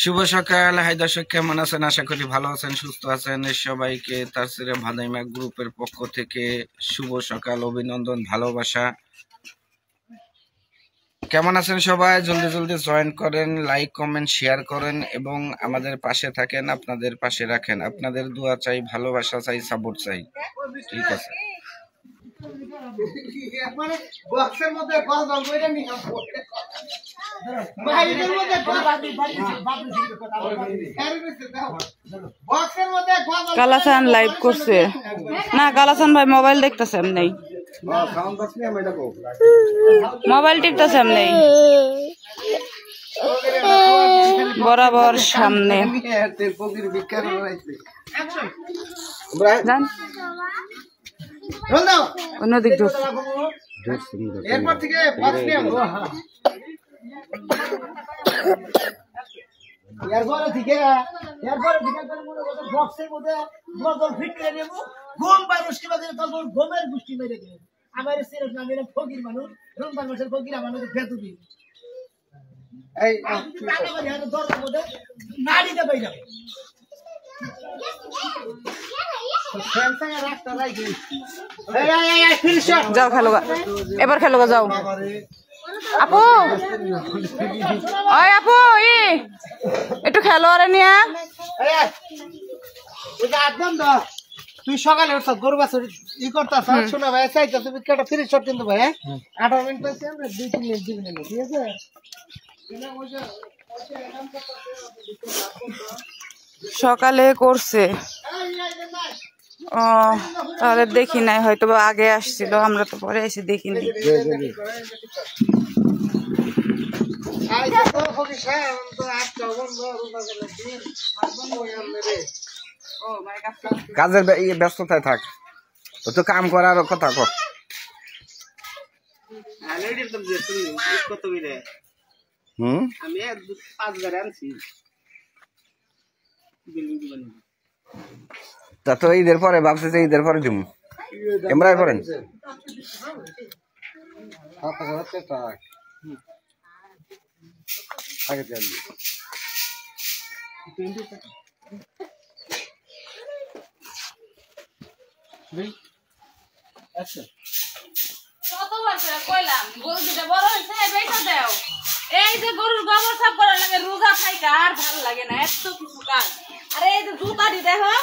শুভ সকাল। হাই দর্শক, কেমন আছেন? আশা করি ভালো আছেন, সুস্থ আছেন। সবাইকে তারসিরা ভাদাইমা গ্রুপের পক্ষ থেকে শুভ সকাল, অভিনন্দন, ভালোবাসা। কেমন আছেন সবাই? জলদি জলদি জয়েন করেন, লাইক কমেন্ট শেয়ার করেন এবং আমাদের পাশে থাকেন, আপনাদের পাশে রাখেন। আপনাদের দোয়া চাই, ভালোবাসা চাই, সাপোর্ট চাই। ঠিক আছে। কালাচান লাইভ করছে না? কালাচান ভাই মোবাইল দেখতেছে এমনি, মোবাইল টিপতেছে এমনি বরাবর সামনে। অন্যদিক এরপরে থেকে বক্সের মধ্যে বদল ফিট করে নেবো। ঘুম পাই মুষ্টি বাজে তখন ঘুমের গোষ্ঠী মেরে দেবে। আমার সিরিয়াস নাম এটা ফকির মানুষ, রুমবার মাসের ফকির আমার মধ্যে ভেতু দিই এই দরজার মধ্যে নাড়িতে পাই যাবে। যাও খেলো, এবার খেলো, যাও আপু। ওই আপু, একটু খেলো আরে নিয়া। তুই সকালে উঠছ গরু বাছুর ই করতেছ, শোনা ভাই চাইতেছ বিকেটটা ফ্রি শট কিন্তু ভাই 18 মিনিট পাইছি আমরা 2-3 মিনিট দিবেন না, ঠিক আছে? সকালে করছে ও, তাহলে দেখি নাই, হয়তো আগে আসছিল, আমরা তো পরে এসে দেখিনি। কাজের ব্যস্ততায় থাক, তো কাম করার কথা কর। আমি 5 গাড়ি আনছি। তা তো ঈদের পরে ভাবছি যে ঈদের পরে দিব, এমরাই করেন। এই যে গরুর গোবর সাফ করার লাগে রোজা খাইতে আর ভাল লাগে না, এত কিছু কাজ। আরে এই যে জুতা দি দেখো,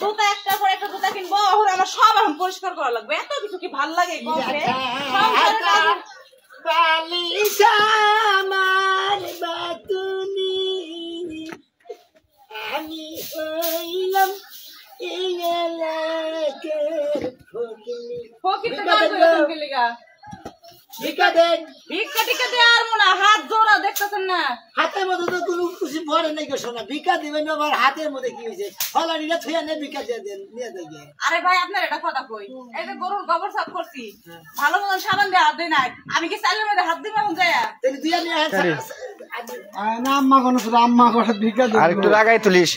জুতা একটার পর একটা জুতা কিনবো, আমার সব এখন পরিষ্কার করা লাগবে। এত কিছু কি ভাল লাগে? আমি হইলাম ভিক্ষা দেন, ভিক্ষা টিকা দিয়ে আর মনে হাত জোড়া দেখতেছেন না, হাতের মধ্যে তো কোনো খুশি ভরে নাই গো সোনা। ভিক্ষা দিবেন আবার হাতের মধ্যে কি হয়েছে? ফলানিটা থুয়া নেই, ভিক্ষা দিয়ে দেন, নিয়ে দেখে। আরে ভাই আপনার এটা কথা কই, এই যে গরুর গোবর সাফ করছি, ভালো মতন সাবান দিয়ে হাত দিই নাই, আমি কি চালের মধ্যে হাত দিব এখন যায়? তাহলে দুই নিয়ে না আম্মা কোনো আম্মা করে ভিক্ষা দেন। আর একটু লাগাই তুলিস।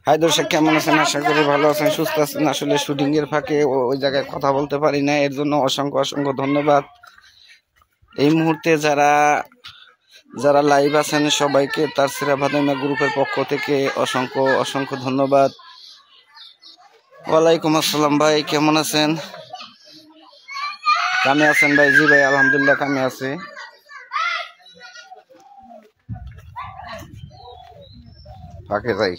হাই দর্শক, কেমন আছেন? আশা করি ভালো আছেন, সুস্থ আছেন। আসলে শুটিং এর ফাঁকে ওই জায়গায় কথা বলতে পারি না, এর জন্য অসংখ্য অসংখ্য ধন্যবাদ। এই মুহূর্তে যারা লাইভ আছেন সবাইকে তারসিরা ভাদাইমা গ্রুপের পক্ষ থেকে অসংখ্য অসংখ্য ধন্যবাদ। ওয়ালাইকুম আসসালাম ভাই, কেমন আছেন? কামে আছেন ভাই? জি ভাই, আলহামদুলিল্লাহ কামে আছে। ফাঁকে যাই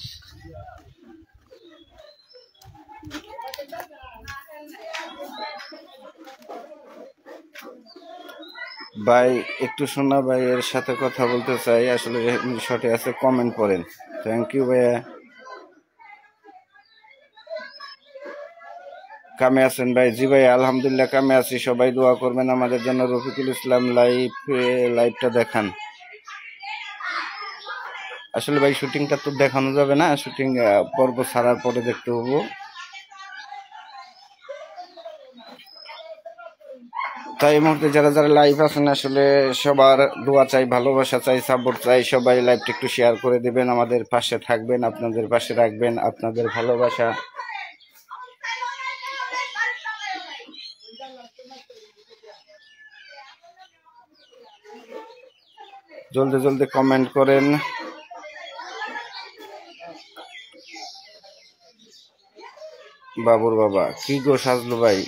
ভাই, একটু শোনা ভাই, এর সাথে কথা বলতে চাই। আসলে শর্টে আছে, কমেন্ট করেন। থ্যাংক ইউ ভাইয়া। কামে আছেন ভাই? জি ভাই, আলহামদুলিল্লাহ কামে আছি। সবাই দোয়া করবেন আমাদের জন্য। রফিকুল ইসলাম লাইভটা দেখান। আসলে ভাই শুটিংটা তো দেখানো যাবে না, শুটিং পর্ব ছাড়ার পরে দেখতে হবো। তাই এই মুহূর্তে যারা যারা লাইভ আছেন আসলে সবার দোয়া চাই, ভালোবাসা চাই, সাপোর্ট চাই। সবাই লাইভটা একটু শেয়ার করে দেবেন, আমাদের পাশে থাকবেন, আপনাদের পাশে রাখবেন। আপনাদের ভালোবাসা জলদি জলদি কমেন্ট করেন। বাবুর বাবা, কি গো সাজলু ভাই?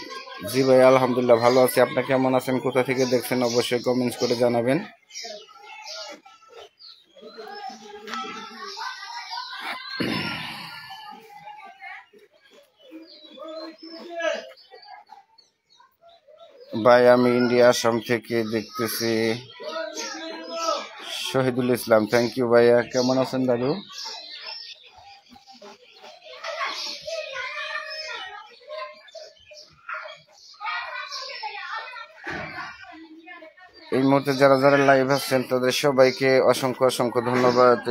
জি ভাই আলহামদুলিল্লাহ ভালো আছি, আপনি কেমন আছেন, কোথা থেকে দেখছেন অবশ্যই কমেন্টস করে জানাবেন। ভাই আমি ইন্ডিয়া আসাম থেকে দেখতেছি। শহীদুল ইসলাম, থ্যাংক ইউ ভাইয়া। কেমন আছেন দাদু? এই মুহূর্তে যারা যারা লাইভ আছেন তাদের সবাইকে অসংখ্য অসংখ্য ধন্যবাদ।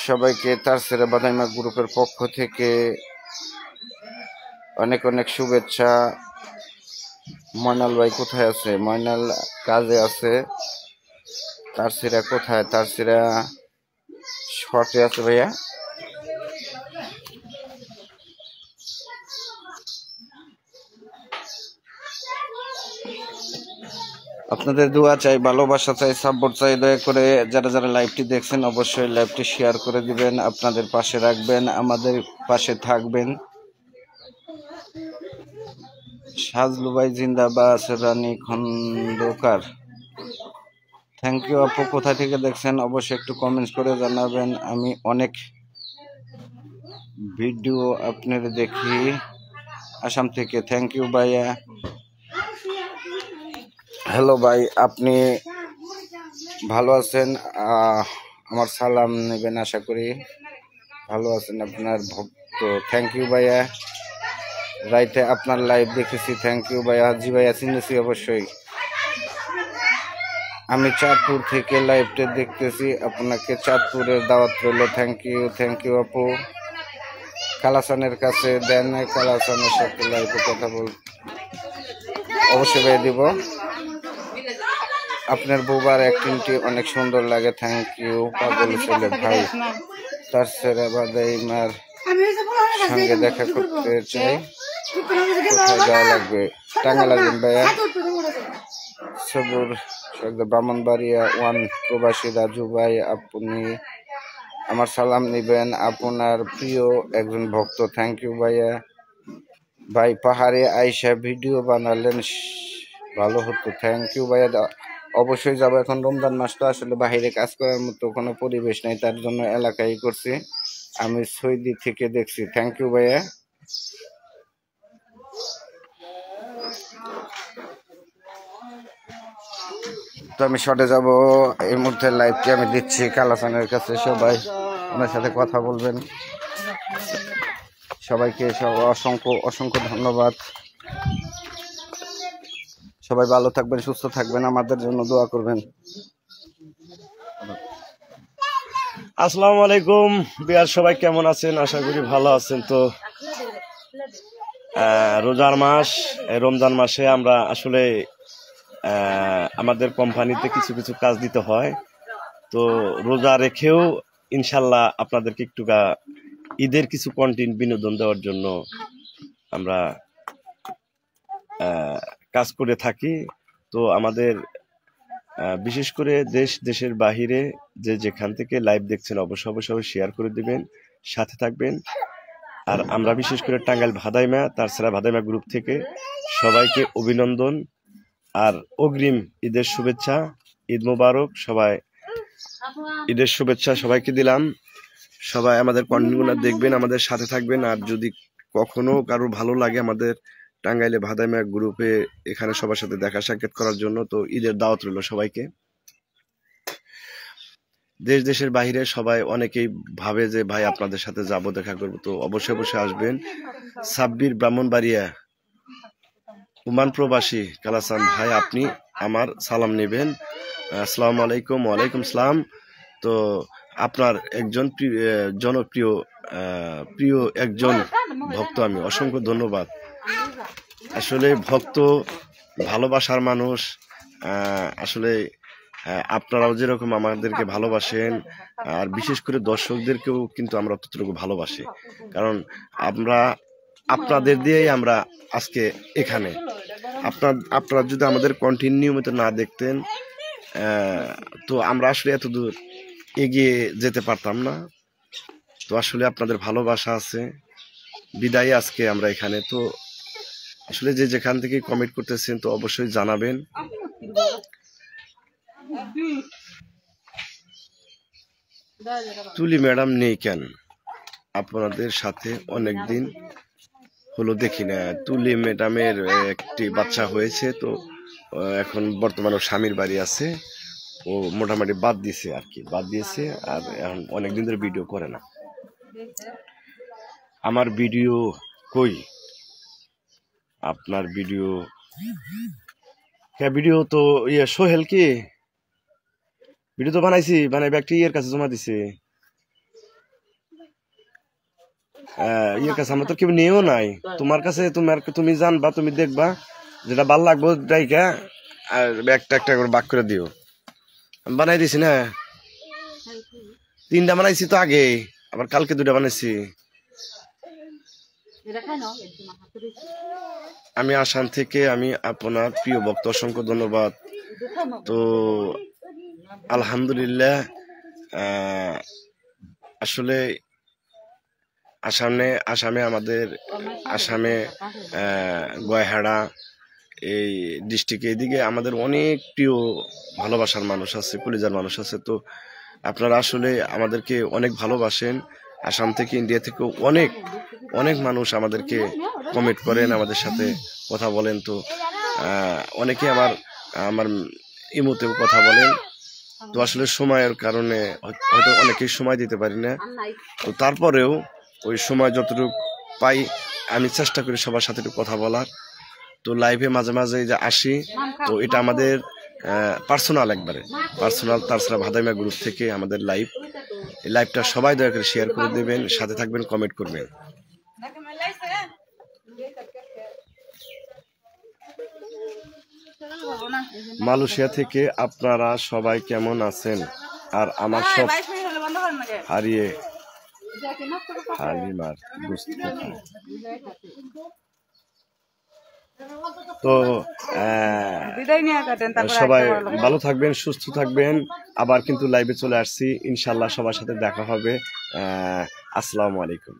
সবাইকে তারসেরা বাদাইমা গ্রুপের পক্ষ থেকে অনেক অনেক শুভেচ্ছা। ময়নাল ভাই কোথায় আছে? ময়নাল কাজে আছে। তারসেরা কোথায়? তারসেরা শর্টে আছে ভাইয়া। আপনাদের দোয়া চাই, ভালোবাসা চাই, সাপোর্ট চাই। দয়া করে যারা যারা লাইভটি দেখছেন অবশ্যই লাইভটি শেয়ার করে দিবেন, আপনাদের পাশে রাখবেন, আমাদের পাশে থাকবেন। সাজলু ভাই জিন্দাবাদ। রানী খন্দকার, থ্যাংক ইউ আপু। কোথা থেকে দেখছেন অবশ্যই একটু কমেন্টস করে জানাবেন। আমি অনেক ভিডিও আপনার দেখি আসাম থেকে, থ্যাংক ইউ ভাইয়া। হ্যালো ভাই, আপনি ভালো আছেন? আমার সালাম নেবেন আশা করি। ভালো আছেন আপনার ভক্ত, থ্যাংক ইউ ভাইয়া। রাইতে আপনার লাইভ দেখেছি, থ্যাংক ইউ ভাইয়া। জি ভাইয়া চিনেছি অবশ্যই। আমি চাঁদপুর থেকে লাইভটা দেখতেছি, আপনাকে চাঁদপুরের দাওয়াত রইল, থ্যাংক ইউ আপু। কালাসানের কাছে দেন, কালাসানের সাথে লাইভে কথা বল অবশ্যই ভাই দিব। আপনার বউবার অ্যাক্টিংটি অনেক সুন্দর লাগে, থ্যাংক ইউ। পাগল ছেলে ভাই, তার সেরা বাদাইমার সঙ্গে দেখা করতে চাই, কোথায় যাওয়া লাগবে? টাঙ্গাইল আসবেন ভাইয়া। সবুর ব্রাহ্মণবাড়িয়া ওয়ান প্রবাসী রাজু ভাই, আপনি আমার সালাম নিবেন, আপনার প্রিয় একজন ভক্ত, থ্যাংক ইউ ভাইয়া। ভাই পাহাড়ে আইসা ভিডিও বানালেন ভালো হতো, থ্যাংক ইউ ভাইয়া। অবশ্যই যাবো, এখন রমজান মাস তো আসলে বাহিরে কাজ করার মতো কোনো পরিবেশ নেই, তার জন্য এলাকায় করছি। আমি সৌদি থেকে দেখছি, থ্যাংক ইউ ভাইয়া। তো আমি শর্টে যাব এই মুহূর্তে, লাইভটি আমি দিচ্ছি কালাসানের কাছে, সবাই ওনার সাথে কথা বলবেন। সবাইকে অসংখ্য অসংখ্য ধন্যবাদ। সবাই ভালো থাকবেন, সুস্থ থাকবেন, আমাদের জন্য দোয়া করবেন। আসসালামু আলাইকুম বিয়ার, সবাই কেমন আছেন? আশা করি ভালো আছেন। তো রোজার মাস, রমজান মাসে আমরা আসলে আমাদের কোম্পানিতে কিছু কিছু কাজ দিতে হয়। তো রোজা রেখেও ইনশাল্লাহ আপনাদেরকে একটু ঈদের কিছু কন্টেন্ট বিনোদন দেওয়ার জন্য আমরা কাজ করে থাকি। তো আমাদের বিশেষ করে দেশের বাহিরে যে যেখান থেকে লাইভ দেখছেন অবশ্যই অবশ্যই শেয়ার করে দিবেন, সাথে থাকবেন। আর আমরা বিশেষ করে টাঙ্গাইল ভাদাইমা, তারছাড়া ভাদাইমা গ্রুপ থেকে সবাইকে অভিনন্দন আর অগ্রিম ঈদের শুভেচ্ছা। ঈদ মোবারক, সবাই ঈদের শুভেচ্ছা সবাইকে দিলাম। সবাই আমাদের কন্টেন্টগুলো দেখবেন, আমাদের সাথে থাকবেন। আর যদি কখনো কারো ভালো লাগে আমাদের টাঙ্গাইলে ভাদাইমা গ্রুপে এখানে সবার সাথে দেখা সাক্ষাৎ করার জন্য, তো ঈদের দাওয়াত রইল সবাইকে। দেশের বাইরে সবাই অনেকেই ভাবে যে ভাই আপনাদের সাথে যাব, দেখা করবো, তো অবশ্যই অবশ্যই আসবেন। সাব্বির ব্রাহ্মণবাড়িয়া ওমান প্রবাসী কালাসান ভাই, আপনি আমার সালাম নেবেন। আসসালামু আলাইকুম। ওয়ালাইকুম সালাম। তো আপনার একজন জনপ্রিয় প্রিয় একজন ভক্ত আমি, অসংখ্য ধন্যবাদ। আসলে ভক্ত ভালোবাসার মানুষ, আসলে আপনারাও যেরকম আমাদেরকে ভালোবাসেন, আর বিশেষ করে দর্শকদেরকেও কিন্তু আমরা ততটুকু ভালোবাসি, কারণ আপনাদের দিয়েই আমরা আজকে এখানে। আপনারা যদি আমাদের কন্টিনিউ নিয়মিত না দেখতেন তো আমরা আসলে এত দূর এগিয়ে যেতে পারতাম না। তো আসলে আপনাদের ভালোবাসা আছে বিদায় আজকে আমরা এখানে। তো আসলে যে যেখান থেকে কমেন্ট করতেছেন তো অবশ্যই জানাবেন। তুলি ম্যাডাম নেই কেন? আপনাদের সাথে অনেকদিন হলো দেখি না। তুলি ম্যাডামের একটি বাচ্চা হয়েছে, তো এখন বর্তমানে স্বামীর বাড়ি আছে। ও মোটামুটি বাদ দিছে আর কি, বাদ দিয়েছে আর এখন অনেকদিন ধরে ভিডিও করে না। আমার ভিডিও কই? আপনার ভিডিও ভিডিও তো ইয়ে সোহেল কি ভিডিও তো বানাইছি, বানাই একটা ইয়ের কাছে জমা দিছে। ইয়ের কাছে আমরা তো কেউ নিয়েও নাই। তোমার কাছে তুমি জানবা, তুমি দেখবা যেটা ভাল লাগবো ডাইকা আর একটা একটা করে বাক করে দিও। বানাই দিছি না, 3টা বানাইছি তো আগে, আবার কালকে 2টা বানাইছি। আমি আসাম থেকে, আমি আপনার প্রিয় ভক্ত, অসংখ্য ধন্যবাদ। তো আলহামদুলিল্লাহ, আসলে আসামে আমাদের গয়াহাড়া এই ডিস্ট্রিক্ট এদিকে আমাদের অনেক প্রিয় ভালোবাসার মানুষ আছে, কলিজার মানুষ আছে। তো আপনারা আসলে আমাদেরকে অনেক ভালোবাসেন। আসাম থেকে, ইন্ডিয়া থেকে অনেক অনেক মানুষ আমাদেরকে কমেন্ট করেন, আমাদের সাথে কথা বলেন। তো অনেকে আমার ইমোতেও কথা বলেন। তো আসলে সময়ের কারণে হয়তো অনেকেই সময় দিতে পারি না, তো তারপরেও ওই সময় যতটুকু পাই আমি চেষ্টা করি সবার সাথে একটু কথা বলার। তো লাইভে মাঝে মাঝে যে আসি, তো এটা আমাদের পার্সোনাল, একবারে পার্সোনাল। তাছাড়া ভাদাইমা গ্রুপ থেকে আমাদের এই লাইভটা সবাই দয়া করে শেয়ার করে দেবেন, সাথে থাকবেন, কমেন্ট করবেন। মালয়েশিয়া থেকে আপনারা সবাই কেমন আছেন? আর আমার সব হালিমার তো সবাই ভালো থাকবেন, সুস্থ থাকবেন। আবার কিন্তু লাইভে চলে আসছি, ইনশাল্লাহ সবার সাথে দেখা হবে। আসসালামু আলাইকুম।